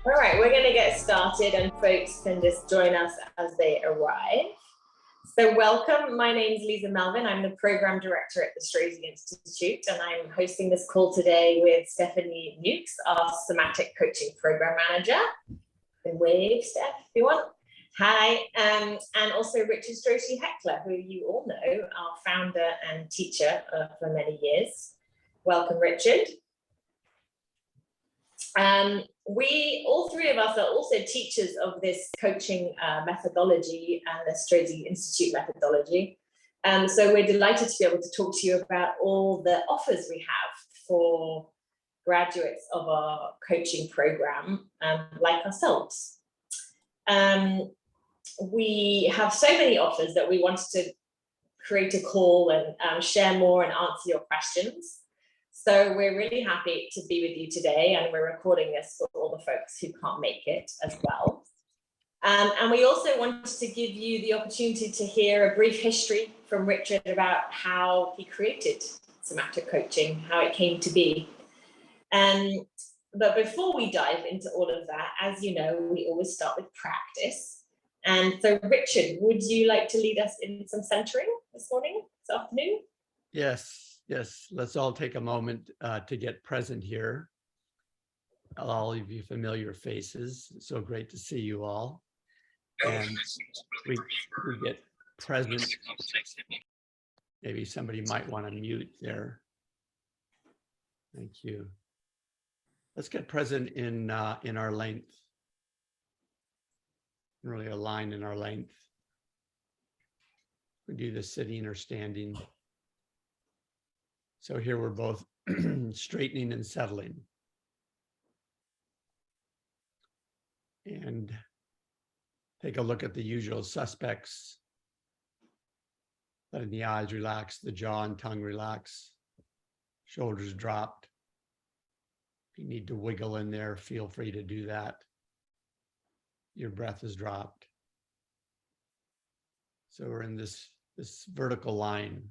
All right, we're going to get started and folks can just join us as they arrive. So welcome, my name is Lisa Melvin. I'm the Program Director at the Strozzi Institute, and I'm hosting this call today with Stephanie Nukes, our Somatic Coaching Program Manager. And wave, Steph, if you want. Hi, and also Richard Strozzi Heckler, who you all know, our founder and teacher for many years. Welcome, Richard. All three of us are also teachers of this coaching methodology and the Strozzi Institute methodology. So we're delighted to be able to talk to you about all the offers we have for graduates of our coaching program, like ourselves. We have so many offers that we wanted to create a call and share more and answer your questions. So we're really happy to be with you today, and we're recording this for all the folks who can't make it as well. And we also wanted to give you the opportunity to hear a brief history from Richard about how he created somatic coaching, how it came to be. But before we dive into all of that, as you know, we always start with practice. And so Richard, would you like to lead us in some centering this morning, this afternoon? Yes, let's all take a moment to get present here. All of you familiar faces, so great to see you all. And we get present. Maybe somebody might want to mute there. Thank you. Let's get present in our length. Really align in our length. We do this sitting or standing. So here we're both straightening and settling. And take a look at the usual suspects. Letting the eyes relax, the jaw and tongue relax, shoulders dropped. If you need to wiggle in there, feel free to do that. Your breath is dropped. So we're in this vertical line.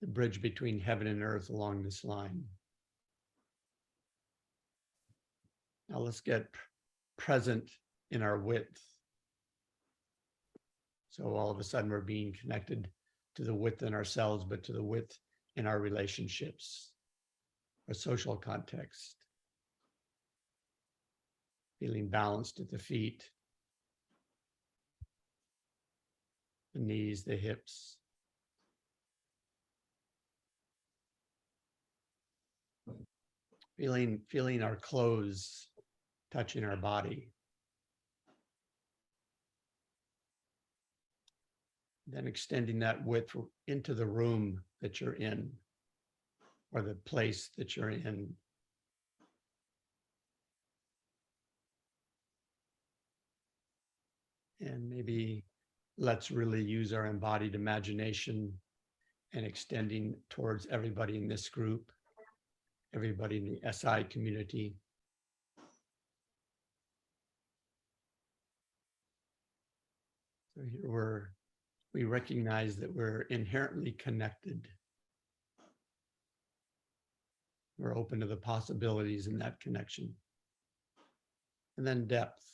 The bridge between heaven and earth along this line. Now let's get present in our width. So all of a sudden we're being connected to the width in ourselves, but to the width in our relationships, our social context. Feeling balanced at the feet, the knees, the hips. Feeling our clothes touching our body. Then extending that width into the room that you're in, or the place that you're in. And maybe let's really use our embodied imagination and extending towards everybody in this group, everybody in the SI community. So here we recognize that we're inherently connected. We're open to the possibilities in that connection. And then depth,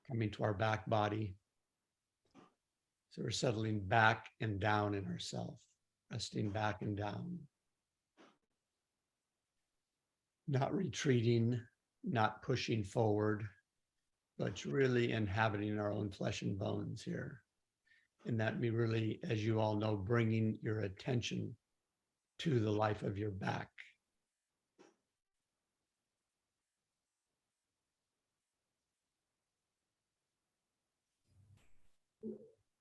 coming to our back body. So we're settling back and down in ourselves, resting back and down. Not retreating, not pushing forward, but really inhabiting our own flesh and bones here. And that we really, as you all know, bringing your attention to the life of your back.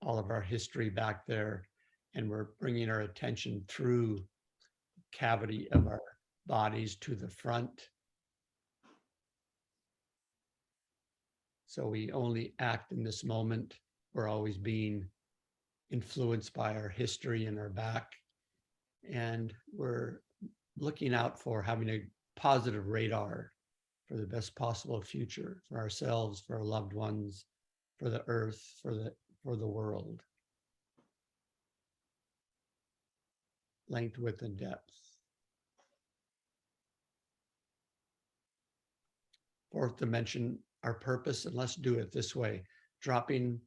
All of our history back there, and we're bringing our attention through the cavity of our bodies to the front. So we only act in this moment. We're always being influenced by our history and our back. And we're looking out for having a positive radar for the best possible future for ourselves, for our loved ones, for the earth, for the world. Length, width, and depth. fourth dimension, our purpose, and let's do it this way, dropping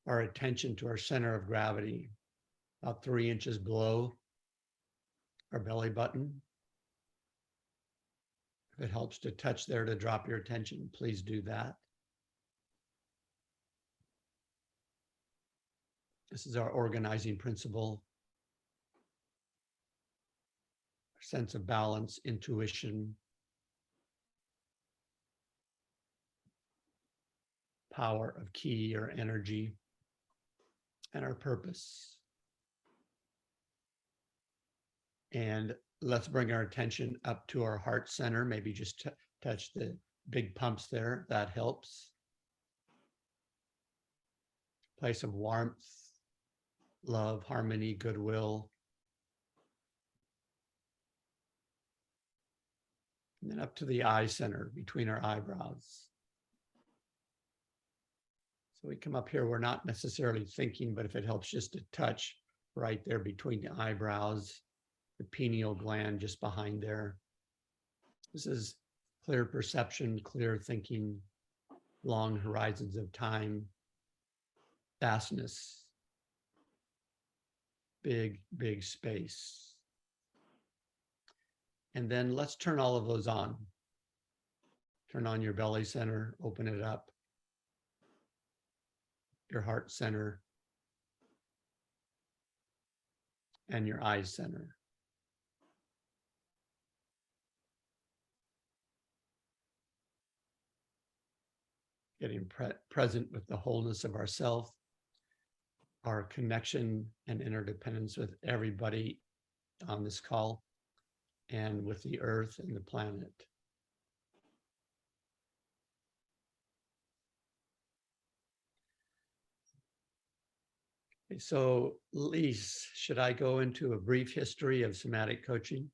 our attention to our center of gravity, about 3 inches below our belly button. If it helps to touch there to drop your attention, please do that. This is our organizing principle. Our sense of balance, intuition, power of ki or energy, and our purpose. And let's bring our attention up to our heart center, maybe just touch the big pumps there, that helps. Place of warmth, love, harmony, goodwill. And then up to the eye center between our eyebrows. So we come up here, we're not necessarily thinking, but if it helps just to touch right there between the eyebrows, the pineal gland just behind there. This is clear perception, clear thinking, long horizons of time, vastness, big, big space. And then let's turn all of those on. Turn on your belly center, open it up. Your heart center. And your eye center. Getting present with the wholeness of ourself, our connection and interdependence with everybody on this call, and with the earth and the planet. Okay, so Lise, should I go into a brief history of somatic coaching?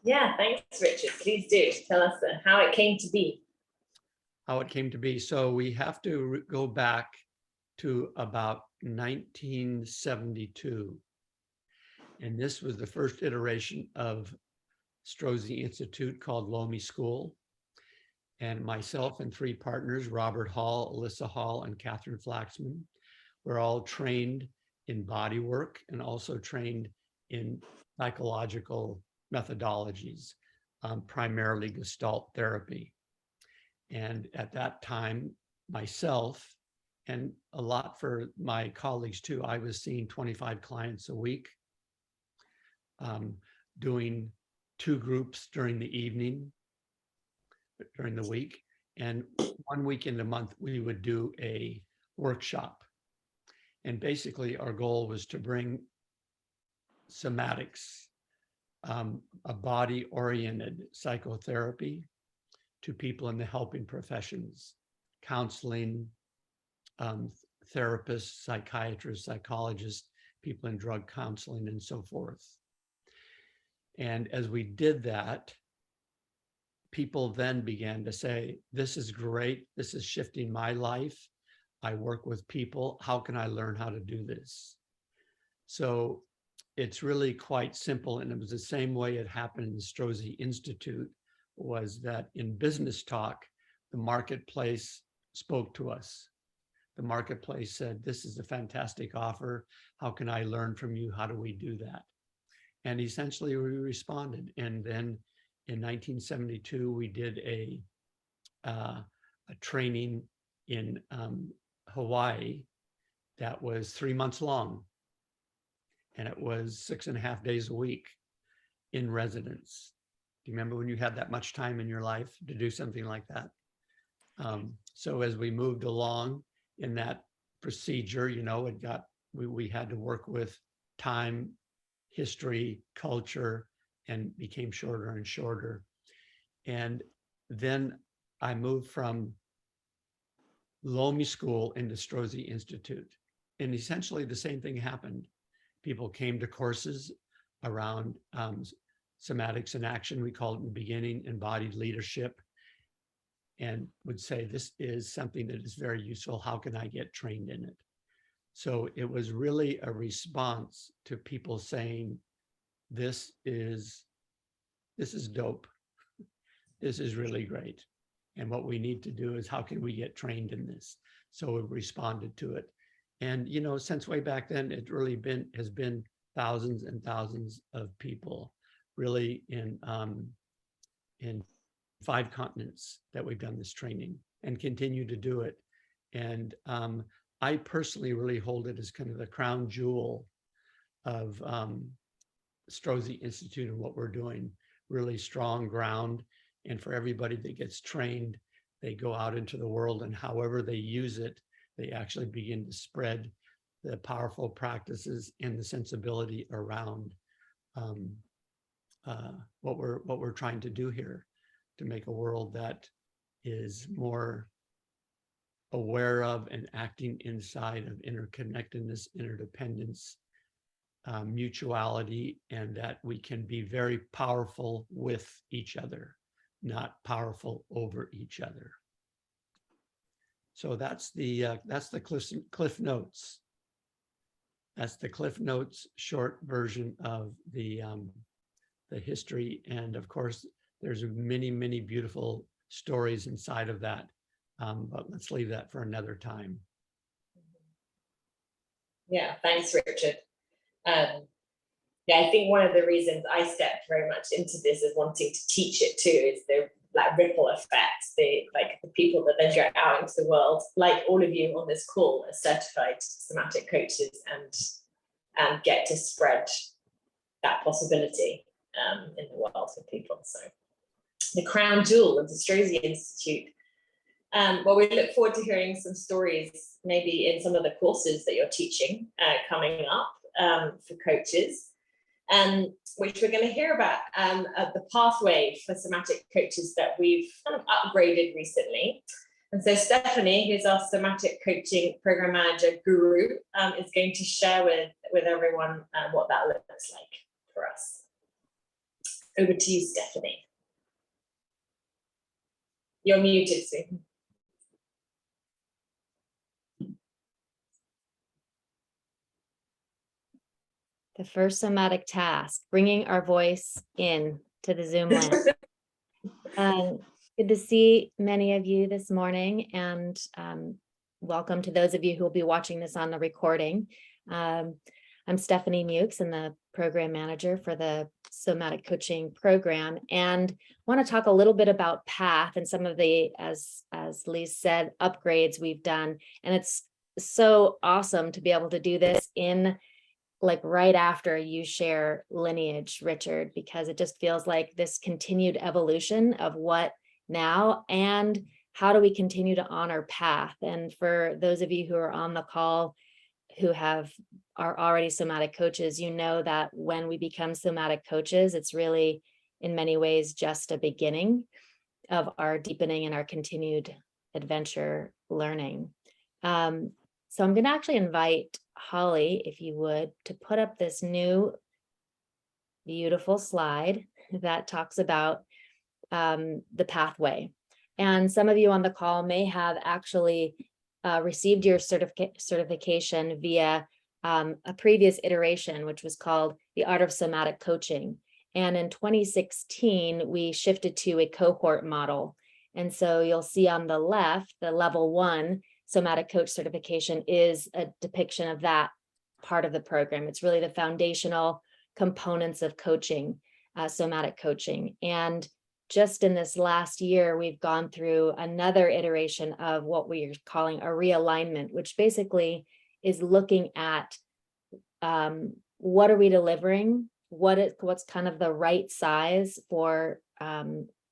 Yeah, thanks, Richard. Please do. Tell us how it came to be. How it came to be. So we have to go back to about 1972. And this was the first iteration of Strozzi Institute called Lomi School. And myself and 3 partners, Robert Hall, Alyssa Hall, and Catherine Flaxman, were all trained in body work and also trained in psychological methodologies, primarily Gestalt therapy. And at that time, myself, and a lot for my colleagues too, I was seeing 25 clients a week, doing 2 groups during the evening, during the week. And 1 week in the month, we would do a workshop. And basically our goal was to bring somatics, a body-oriented psychotherapy, to people in the helping professions, counseling, therapists, psychiatrists, psychologists, people in drug counseling, and so forth. And as we did that, people then began to say, this is great, this is shifting my life. I work with people, how can I learn how to do this? So it's really quite simple, and it was the same way it happened in the Strozzi Institute, was that in business talk, the marketplace spoke to us. The marketplace said, this is a fantastic offer. How can I learn from you? How do we do that? And essentially we responded. And then in 1972, we did a training in Hawaii that was 3 months long. And it was 6.5 days a week in residence. Do you remember when you had that much time in your life to do something like that? So as we moved along in that procedure, you know, we had to work with time, history, culture, and became shorter and shorter. And then I moved from Lomi School into Strozzi Institute. And essentially the same thing happened. People came to courses around somatics in action, we called it in the beginning, embodied leadership, and would say, this is something that is very useful. How can I get trained in it? So it was really a response to people saying, this is dope. This is really great. And what we need to do is how can we get trained in this? So we responded to it. And, you know, since way back then, it really has been thousands and thousands of people really in 5 continents that we've done this training and continue to do it. And I personally really hold it as kind of the crown jewel of Strozzi Institute and what we're doing, really strong ground. And for everybody that gets trained, they go out into the world, and however they use it, they actually begin to spread the powerful practices and the sensibility around what we're trying to do here, to make a world that is more aware of and acting inside of interconnectedness, interdependence, mutuality, and that we can be very powerful with each other, not powerful over each other. So that's the Cliff Notes. That's the Cliff Notes short version of the history. And of course, there's many, many beautiful stories inside of that. But let's leave that for another time. Yeah, thanks, Richard. Yeah, I think one of the reasons I stepped very much into this is wanting to teach it too is the like ripple effects, the people that then go out into the world, like all of you on this call are certified somatic coaches and get to spread that possibility in the world for people. So the crown jewel of the Strozzi Institute. Well, we look forward to hearing some stories, maybe in some of the courses that you're teaching coming up for coaches, which we're going to hear about the pathway for somatic coaches that we've kind of upgraded recently. And so Stephanie, who's our Somatic Coaching Program Manager guru, is going to share with everyone what that looks like for us. Over to you, Stephanie. You're muted, Sue. The first somatic task, bringing our voice in to the Zoom land. Good to see many of you this morning, and welcome to those of you who will be watching this on the recording. I'm Stephanie Mukes, and the program manager for the Somatic Coaching Program, and want to talk a little bit about PATH and some of the, as Lise said, upgrades we've done. And it's so awesome to be able to do this in like right after you share lineage, Richard, because it just feels like this continued evolution of what now and how do we continue to honor PATH. And for those of you who are on the call who are already somatic coaches, you know that when we become somatic coaches, it's really in many ways just a beginning of our deepening and our continued adventure learning. So I'm going to actually invite Holly, if you would, to put up this new beautiful slide that talks about the pathway. And some of you on the call may have actually received your certification via a previous iteration, which was called the Art of Somatic Coaching. And in 2016, we shifted to a cohort model. And so you'll see on the left, the level 1 Somatic Coach Certification is a depiction of that part of the program. It's really the foundational components of coaching, somatic coaching. And just in this last year, we've gone through another iteration of what we are calling a realignment, which basically is looking at what are we delivering, what's kind of the right size for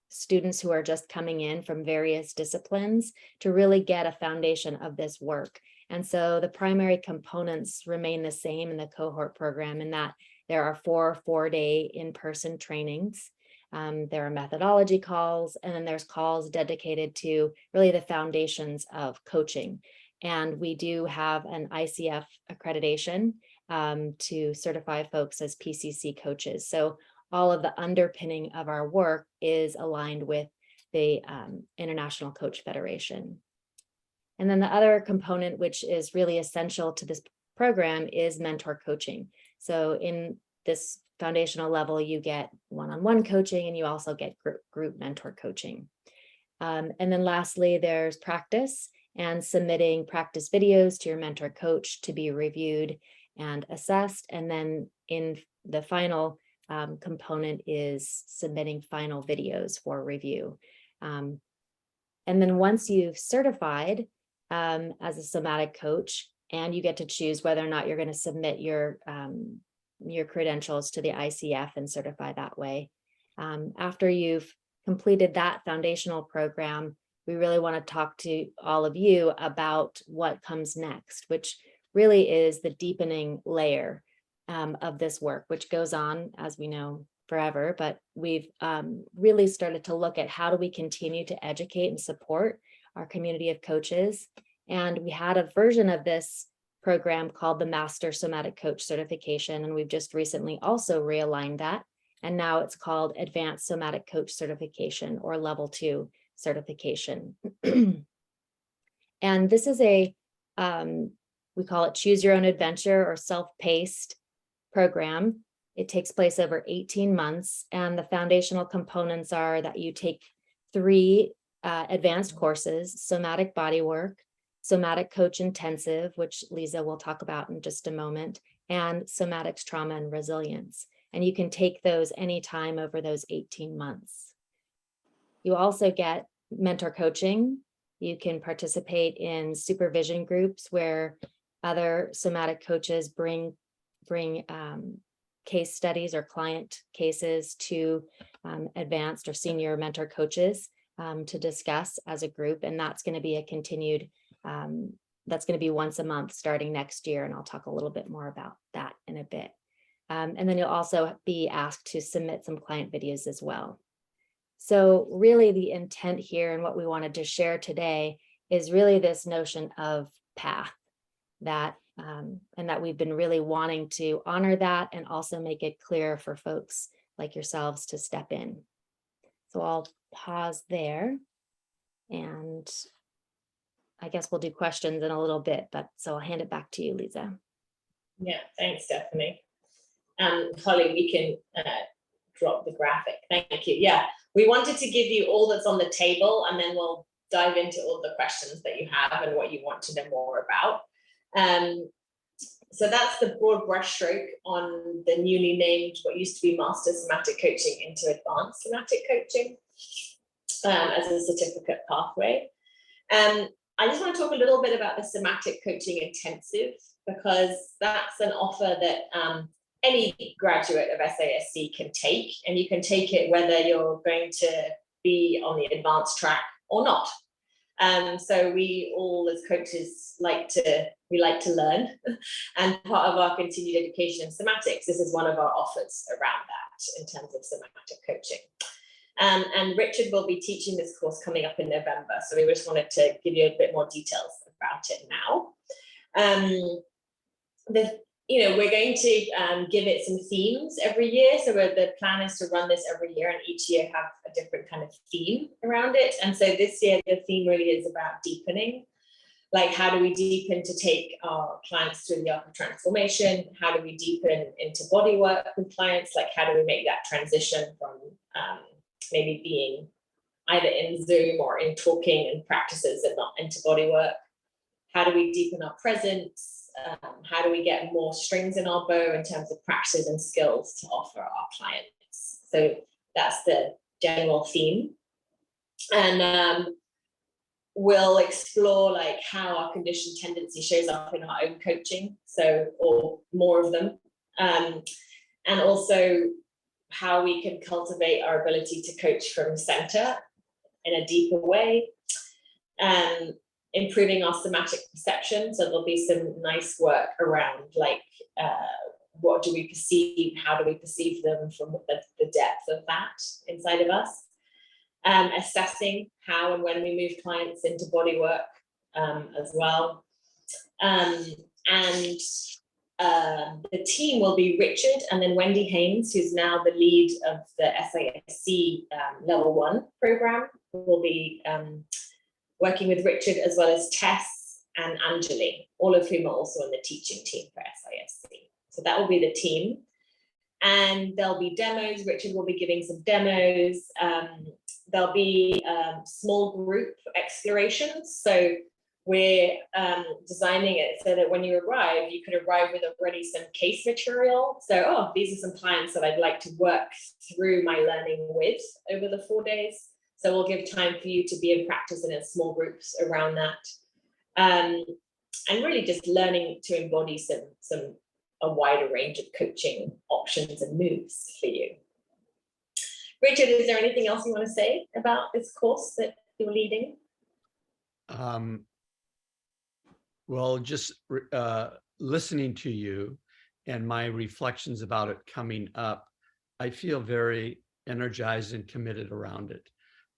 students who are just coming in from various disciplines to really get a foundation of this work. And so the primary components remain the same in the cohort program, in that there are 4 4-day in-person trainings. There are methodology calls, and then there's calls dedicated to really the foundations of coaching. And we do have an ICF accreditation to certify folks as PCC coaches. So all of the underpinning of our work is aligned with the International Coach Federation. And then the other component, which is really essential to this program, is mentor coaching. So in this foundational level, you get one-on-one coaching, and you also get group mentor coaching. And then lastly, there's practice and submitting practice videos to your mentor coach to be reviewed and assessed. And then in the final component is submitting final videos for review. And then once you've certified as a somatic coach, and you get to choose whether or not you're going to submit your credentials to the ICF and certify that way. After you've completed that foundational program, we really want to talk to all of you about what comes next, which really is the deepening layer of this work, which goes on, as we know, forever. But we've really started to look at how do we continue to educate and support our community of coaches. And we had a version of this program called the Master Somatic Coach Certification, and we've just recently also realigned that. And now it's called Advanced Somatic Coach Certification, or Level 2 certification. And this is a, we call it Choose Your Own Adventure or self-paced program. It takes place over 18 months. And the foundational components are that you take 3 advanced courses: Somatic Bodywork, Somatic Coach Intensive, which Lisa will talk about in just a moment, and Somatics Trauma and Resilience. And you can take those anytime over those 18 months. You also get mentor coaching. You can participate in supervision groups where other somatic coaches bring case studies or client cases to advanced or senior mentor coaches to discuss as a group. And that's going to be a continued, that's going to be once a month starting next year. And I'll talk a little bit more about that in a bit. And then you'll also be asked to submit some client videos as well. So really the intent here and what we wanted to share today is really this notion of path that, and that we've been really wanting to honor that and also make it clear for folks like yourselves to step in. So I'll pause there, and I guess we'll do questions in a little bit, but so I'll hand it back to you, Lisa. Yeah, thanks, Stephanie. Holly, we can drop the graphic. Thank you. Yeah, we wanted to give you all that's on the table, and then we'll dive into all the questions that you have and what you want to know more about. So that's the broad brushstroke on the newly named, what used to be Master Somatic Coaching into Advanced Somatic Coaching as a certificate pathway. I just want to talk a little bit about the Somatic Coaching Intensive, because that's an offer that any graduate of SASC can take, and you can take it whether you're going to be on the advanced track or not. So we all as coaches like to learn, and part of our continued education in somatics, this is one of our offers around that in terms of somatic coaching. And Richard will be teaching this course coming up in November, so we just wanted to give you a bit more details about it now. We're going to give it some themes every year. So the plan is to run this every year, and each year have a different kind of theme around it. And so this year, the theme really is about deepening. Like, how do we deepen to take our clients through the arc of transformation? How do we deepen into body work with clients? Like, how do we make that transition from maybe being either in Zoom or in talking and practices and not into body work? How do we deepen our presence? How do we get more strings in our bow in terms of practices and skills to offer our clients? So that's the general theme. And we'll explore like how our conditioned tendency shows up in our own coaching, or more of them. And also how we can cultivate our ability to coach from center in a deeper way. Improving our somatic perception. So there'll be some nice work around like, what do we perceive? How do we perceive them from the depth of that inside of us? Assessing how and when we move clients into body work as well. The team will be Richard and then Wendy Haynes, who's now the lead of the SASC Level 1 program, will be working with Richard, as well as Tess and Anjali, all of whom are also on the teaching team for SISC. So that will be the team. And there'll be demos. Richard will be giving some demos. There'll be small group explorations. So we're designing it so that when you arrive, you could arrive with already some case material. So, oh, these are some clients that I'd like to work through my learning with over the 4 days. So we'll give time for you to be in practice and in small groups around that. And really just learning to embody a wider range of coaching options and moves for you. Richard, is there anything else you want to say about this course that you're leading? Well, just listening to you and my reflections about it coming up, I feel very energized and committed around it.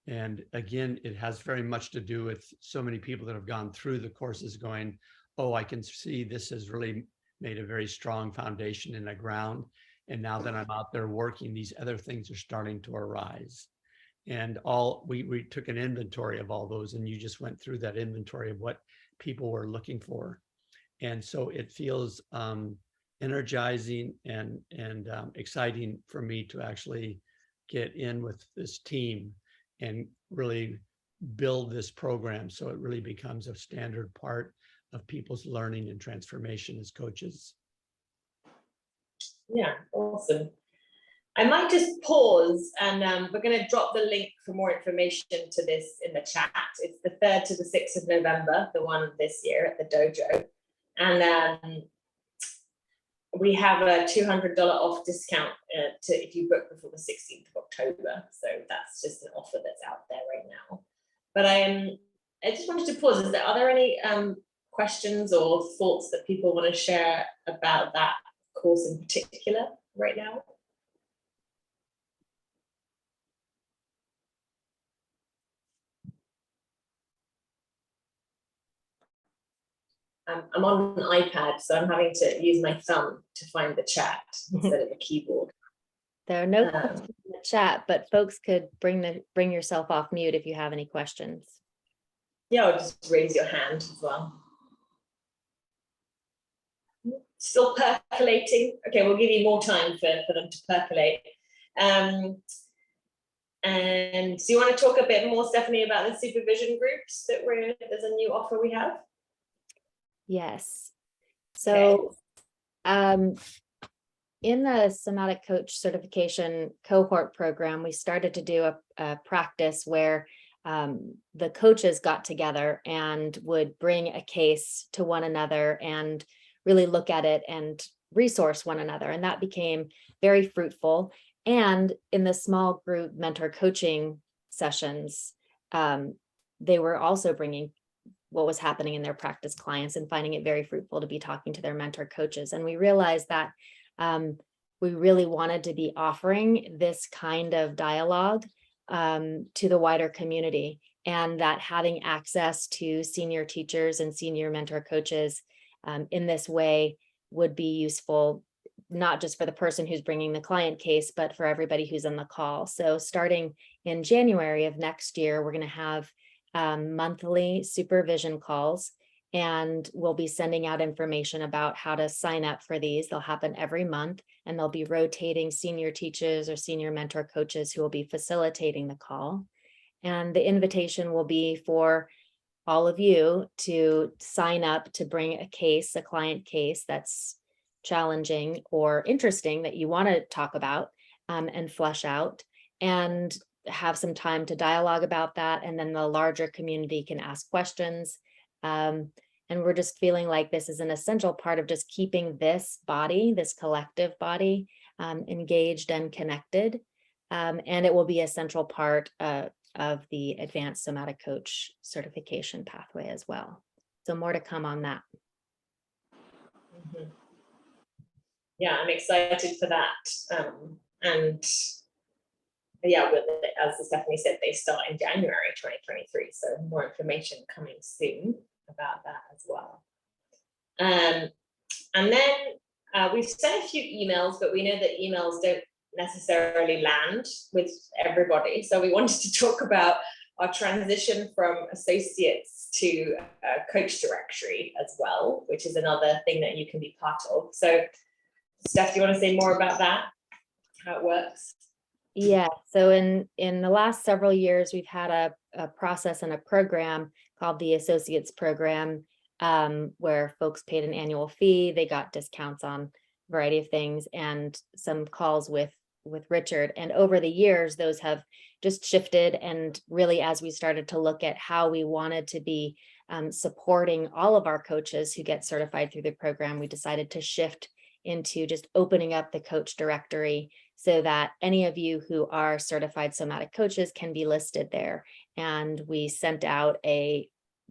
And again, it has very much to do with so many people that have gone through the courses going, oh, I can see this has really made a very strong foundation in the ground. And now that I'm out there working, these other things are starting to arise. And we took an inventory of all those, and you just went through that inventory of what people were looking for. And so it feels energizing and exciting for me to actually get in with this team and really build this program so it really becomes a standard part of people's learning and transformation as coaches. Yeah, awesome. I might just pause, and we're going to drop the link for more information to this in the chat. It's the 3rd to the 6th of November, the one this year at the dojo. And we have a $200 off discount if you book before the 16th of October. So that's just an offer that's out there right now. But I just wanted to pause. Are there any questions or thoughts that people want to share about that course in particular right now? I'm on an iPad, so I'm having to use my thumb to find the chat instead of a keyboard. There are no questions in the chat, but folks could bring yourself off mute if you have any questions. Yeah, or just raise your hand as well. Still percolating. Okay, we'll give you more time for them to percolate. And do you want to talk a bit more, Stephanie, about the supervision groups there's a new offer we have? Yes. So in the Somatic Coach Certification Cohort Program, we started to do a practice where the coaches got together and would bring a case to one another and really look at it and resource one another. And that became very fruitful. And in the small group mentor coaching sessions, they were also bringing what was happening in their practice clients and finding it very fruitful to be talking to their mentor coaches. And we realized that we really wanted to be offering this kind of dialogue to the wider community, and that having access to senior teachers and senior mentor coaches in this way would be useful, not just for the person who's bringing the client case, but for everybody who's on the call. So starting in January of next year, we're going to have monthly supervision calls, and we'll be sending out information about how to sign up for these. They'll happen every month, and they'll be rotating senior teachers or senior mentor coaches who will be facilitating the call. And the invitation will be for all of you to sign up to bring a case, a client case that's challenging or interesting that you want to talk about and flesh out, and have some time to dialogue about that. And then the larger community can ask questions. And we're just feeling like this is an essential part of just keeping this body, this collective body, engaged and connected. And it will be a central part of the Advanced Somatic Coach Certification Pathway as well. So more to come on that. Mm-hmm. Yeah, I'm excited for that. And yeah, as Stephanie said, they start in January 2023. So more information coming soon about that as well. And then we've sent a few emails, but we know that emails don't necessarily land with everybody. So we wanted to talk about our transition from associates to coach directory as well, which is another thing that you can be part of. So Steph, do you want to say more about that? how it works? Yeah, so in the last several years, we've had a process and a program called the Associates Program, where folks paid an annual fee, they got discounts on a variety of things, and some calls with Richard. And over the years, those have just shifted. And really, as we started to look at how we wanted to be supporting all of our coaches who get certified through the program, we decided to shift into just opening up the coach directory so that any of you who are certified somatic coaches can be listed there. And we sent out a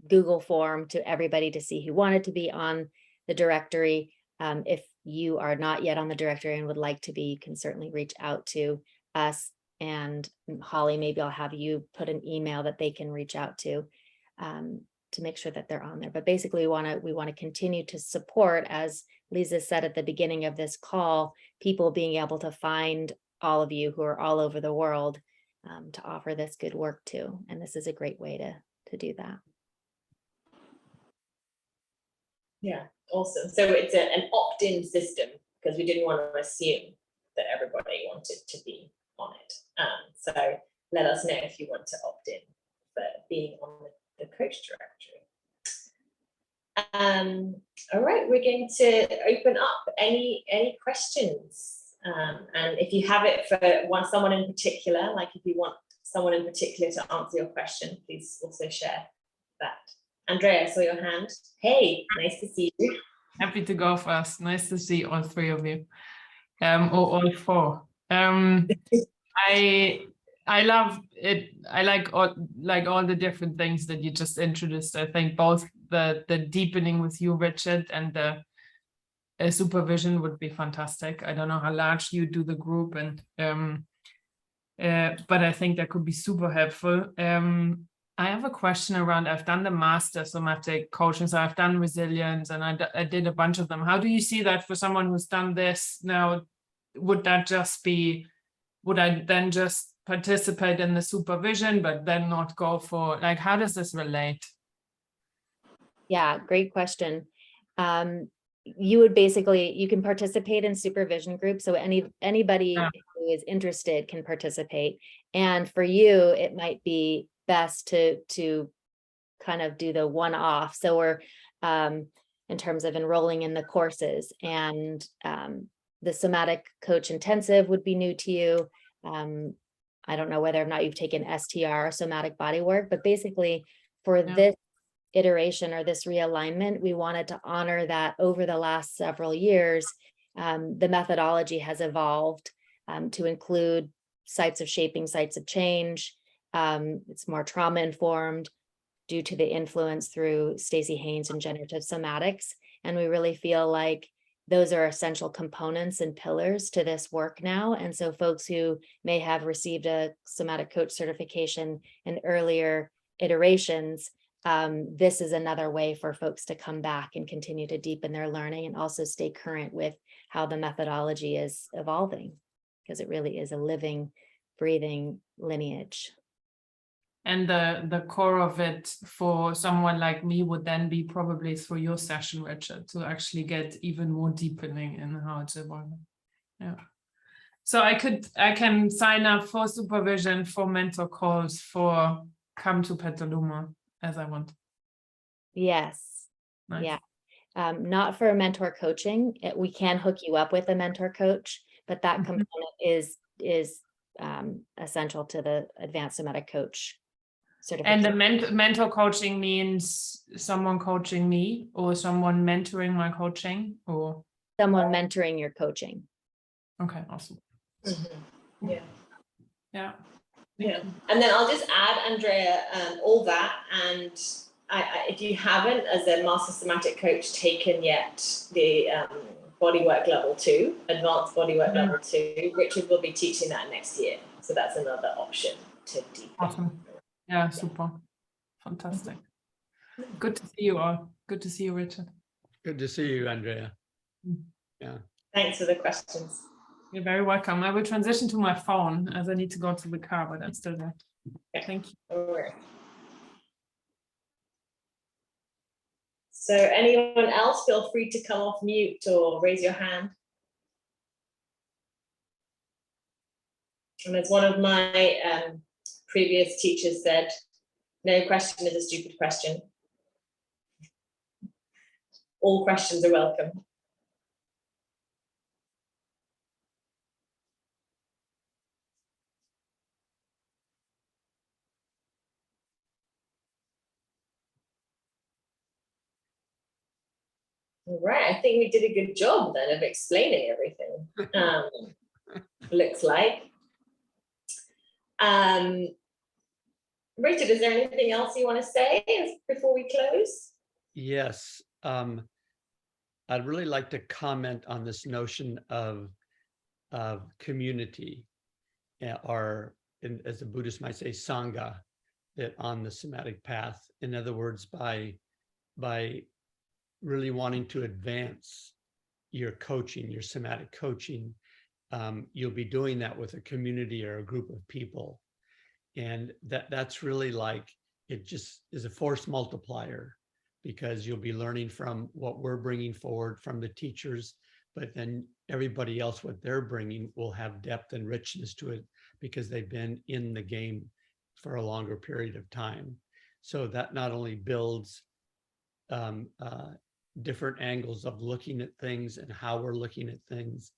Google form to everybody to see who wanted to be on the directory. If you are not yet on the directory and would like to be, you can certainly reach out to us. And Holly, maybe I'll have you put an email that they can reach out to make sure that they're on there. But basically, we want to continue to support, as Lisa said at the beginning of this call, people being able to find all of you who are all over the world to offer this good work to. And this is a great way to do that. Yeah, awesome. So it's an opt-in system because we didn't want to assume that everybody wanted to be on it. So let us know if you want to opt in for being on the coach directory. All right, we're going to open up any questions. And if you have it for someone in particular, like if you want someone in particular to answer your question, please also share that. Andrea, I saw your hand. Hey, nice to see you. Happy to go first. Nice to see all three of you, or all four. I love it. I like all the different things that you just introduced. I think both the deepening with you, Richard, and the supervision would be fantastic. I don't know how large you do the group, and but I think that could be super helpful. I have a question around, I've done the master somatic coaching, so I've done resilience, and I did a bunch of them. How do you see that for someone who's done this now? Would that just be, would I then just participate in the supervision, but then not go for, like, how does this relate? Yeah, great question. You would basically, you can participate in supervision groups. So anybody who is interested can participate. And for you, it might be best to kind of do the one-off. So we're in terms of enrolling in the courses, and the Somatic Coach Intensive would be new to you. I don't know whether or not you've taken STR, somatic body work, but basically for this iteration or this realignment, we wanted to honor that over the last several years, the methodology has evolved to include sites of shaping, sites of change. It's more trauma informed due to the influence through Stacey Haynes and generative somatics. And we really feel like those are essential components and pillars to this work now. And so folks who may have received a Somatic Coach certification in earlier iterations, this is another way for folks to come back and continue to deepen their learning and also stay current with how the methodology is evolving, because it really is a living, breathing lineage. And the core of it for someone like me would then be probably through your session, Richard, to actually get even more deepening in how it's evolving. Yeah. So I can sign up for supervision, for mentor calls, for come to Petaluma as I want. Yes. Nice. Yeah. Not for mentor coaching. We can hook you up with a mentor coach, but that component is essential to the advanced somatic coach certification. And the mentor coaching means someone coaching me or someone mentoring my coaching, or someone mentoring your coaching. Okay, awesome. Mm-hmm. Yeah. And then I'll just add, Andrea, all that. And if you haven't, as a master somatic coach, taken yet the bodywork level 2, advanced bodywork level 2, Richard will be teaching that next year. So that's another option to deepen. Awesome. Yeah, super. Fantastic. Good to see you all. Good to see you, Richard. Good to see you, Andrea. Yeah. Thanks for the questions. You're very welcome. I will transition to my phone as I need to go to the car, but I'm still there. Okay. Thank you. All right. So anyone else, feel free to come off mute or raise your hand. And as one of my previous teachers said, no question is a stupid question. All questions are welcome. All right, I think we did a good job then of explaining everything. Looks like. Richard, is there anything else you want to say before we close? Yes, I'd really like to comment on this notion of community, or as the Buddhists might say, Sangha, that on the somatic path. In other words, by really wanting to advance your coaching, your somatic coaching, you'll be doing that with a community or a group of people. And that's really like, it just is a force multiplier, because you'll be learning from what we're bringing forward from the teachers, but then everybody else, what they're bringing will have depth and richness to it, because they've been in the game for a longer period of time. So that not only builds different angles of looking at things and how we're looking at things,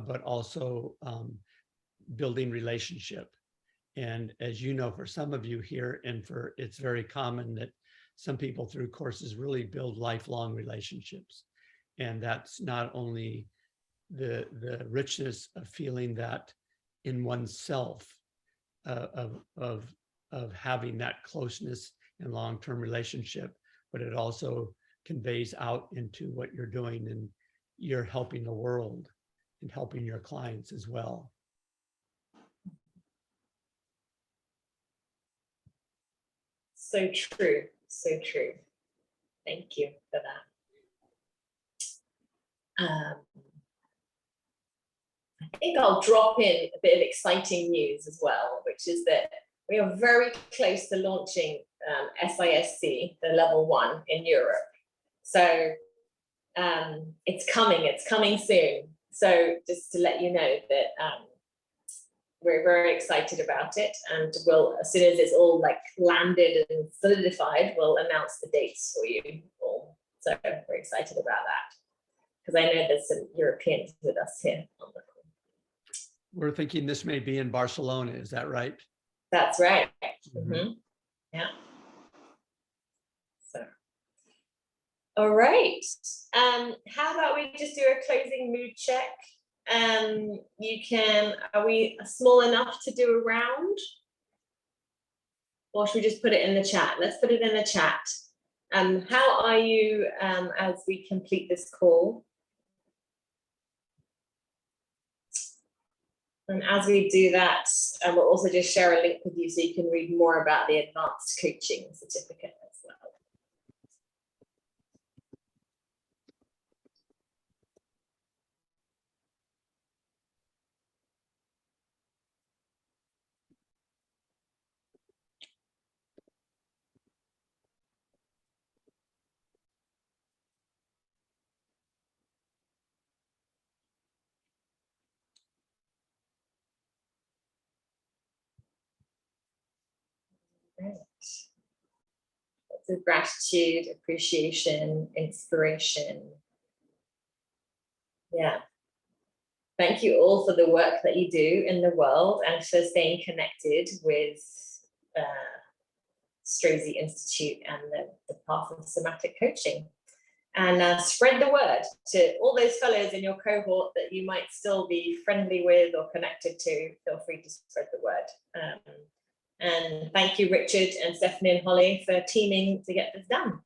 but also building relationship. And as you know, for some of you here, it's very common that some people through courses really build lifelong relationships. And that's not only the richness of feeling that in oneself, of having that closeness and long-term relationship, but it also conveys out into what you're doing, and you're helping the world and helping your clients as well. So true, so true. Thank you for that. I think I'll drop in a bit of exciting news as well, which is that we are very close to launching SISC, the level 1 in Europe. So it's coming soon. So just to let you know that we're very excited about it, and we'll, as soon as it's all like landed and solidified, we'll announce the dates for you all. So we're excited about that, because I know there's some Europeans with us here on the call. We're thinking this may be in Barcelona, is that right? That's right. Mm-hmm. Yeah. So, all right. How about we just do a closing mood check? Are we small enough to do a round? Or should we just put it in the chat? Let's put it in the chat. How are you as we complete this call? And as we do that, we'll also just share a link with you so you can read more about the Advanced Coaching Certificate as well. Right. Lots of gratitude, appreciation, inspiration. Yeah. Thank you all for the work that you do in the world and for staying connected with Strozzi Institute and the path of somatic coaching. And spread the word to all those fellows in your cohort that you might still be friendly with or connected to. Feel free to spread the word. And thank you, Richard and Stephanie and Holly, for teaming to get this done.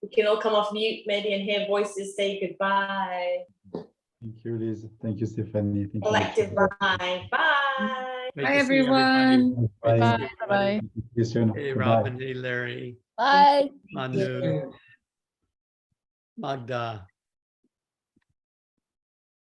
We can all come off mute maybe and hear voices say goodbye. Thank you, Liz. Thank you, Stephanie. Thank you. Collective bye. Bye. Great Bye, to see everyone. everybody. Bye. Great to see Bye. everybody. See you soon. Hey, Goodbye. Robin. Hey, Larry. Bye. Manu. Magda.